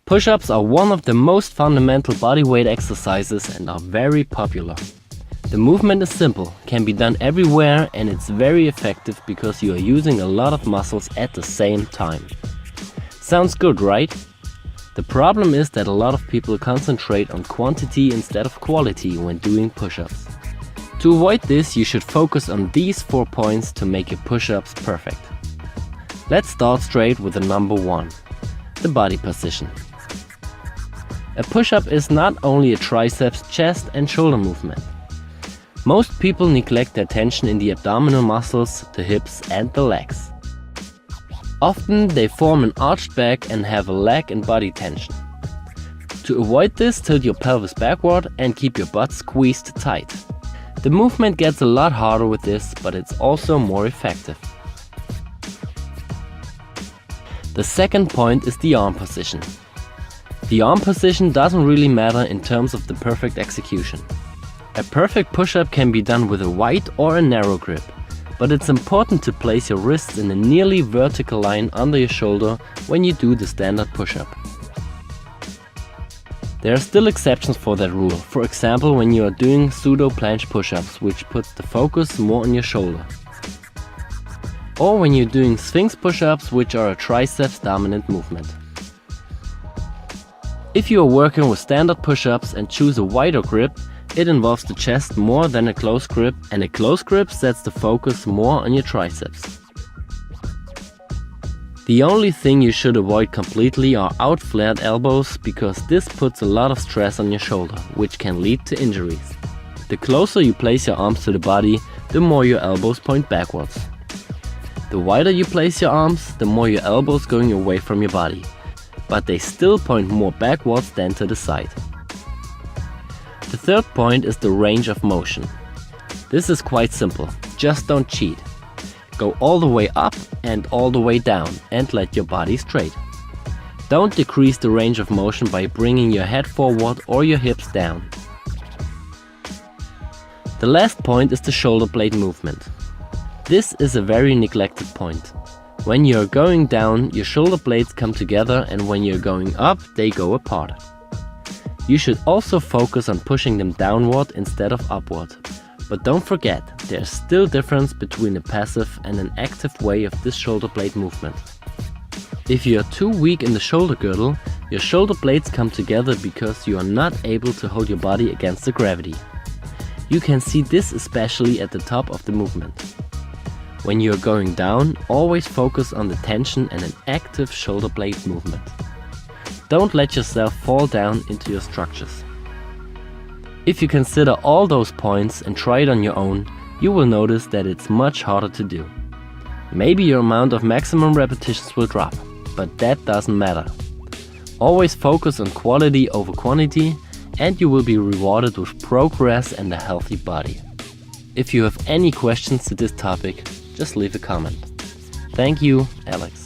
Push-ups are one of the most fundamental bodyweight exercises and are very popular. The movement is simple, can be done everywhere, and it's very effective because you are using a lot of muscles at the same time. Sounds good, right? The problem is that a lot of people concentrate on quantity instead of quality when doing push-ups. To avoid this, you should focus on these 4 points to make your push-ups perfect. Let's start straight with the number 1, the body position. A push-up is not only a triceps, chest and shoulder movement. Most people neglect their tension in the abdominal muscles, the hips and the legs. Often they form an arched back and have a leg and body tension. To avoid this, tilt your pelvis backward and keep your butt squeezed tight. The movement gets a lot harder with this, but it's also more effective. The second point is the arm position. The arm position doesn't really matter in terms of the perfect execution. A perfect push-up can be done with a wide or a narrow grip, but it's important to place your wrists in a nearly vertical line under your shoulder when you do the standard push-up. There are still exceptions for that rule, for example when you are doing pseudo planche push-ups, which puts the focus more on your shoulder. Or when you're doing sphinx push-ups, which are a triceps dominant movement. If you are working with standard push-ups and choose a wider grip, it involves the chest more than a close grip, and a close grip sets the focus more on your triceps. The only thing you should avoid completely are out-flared elbows, because this puts a lot of stress on your shoulder, which can lead to injuries. The closer you place your arms to the body, the more your elbows point backwards. The wider you place your arms, the more your elbows going away from your body, but they still point more backwards than to the side. The third point is the range of motion. This is quite simple, just don't cheat. Go all the way up and all the way down and let your body straight. Don't decrease the range of motion by bringing your head forward or your hips down. The last point is the shoulder blade movement. This is a very neglected point. When you are going down, your shoulder blades come together, and when you're going up, they go apart. You should also focus on pushing them downward instead of upward. But don't forget, there's still difference between a passive and an active way of this shoulder blade movement. If you are too weak in the shoulder girdle, your shoulder blades come together because you are not able to hold your body against the gravity. You can see this especially at the top of the movement. When you are going down, always focus on the tension and an active shoulder blade movement. Don't let yourself fall down into your structures. If you consider all those points and try it on your own, you will notice that it's much harder to do. Maybe your amount of maximum repetitions will drop, but that doesn't matter. Always focus on quality over quantity, and you will be rewarded with progress and a healthy body. If you have any questions to this topic, just leave a comment. Thank you, Alex.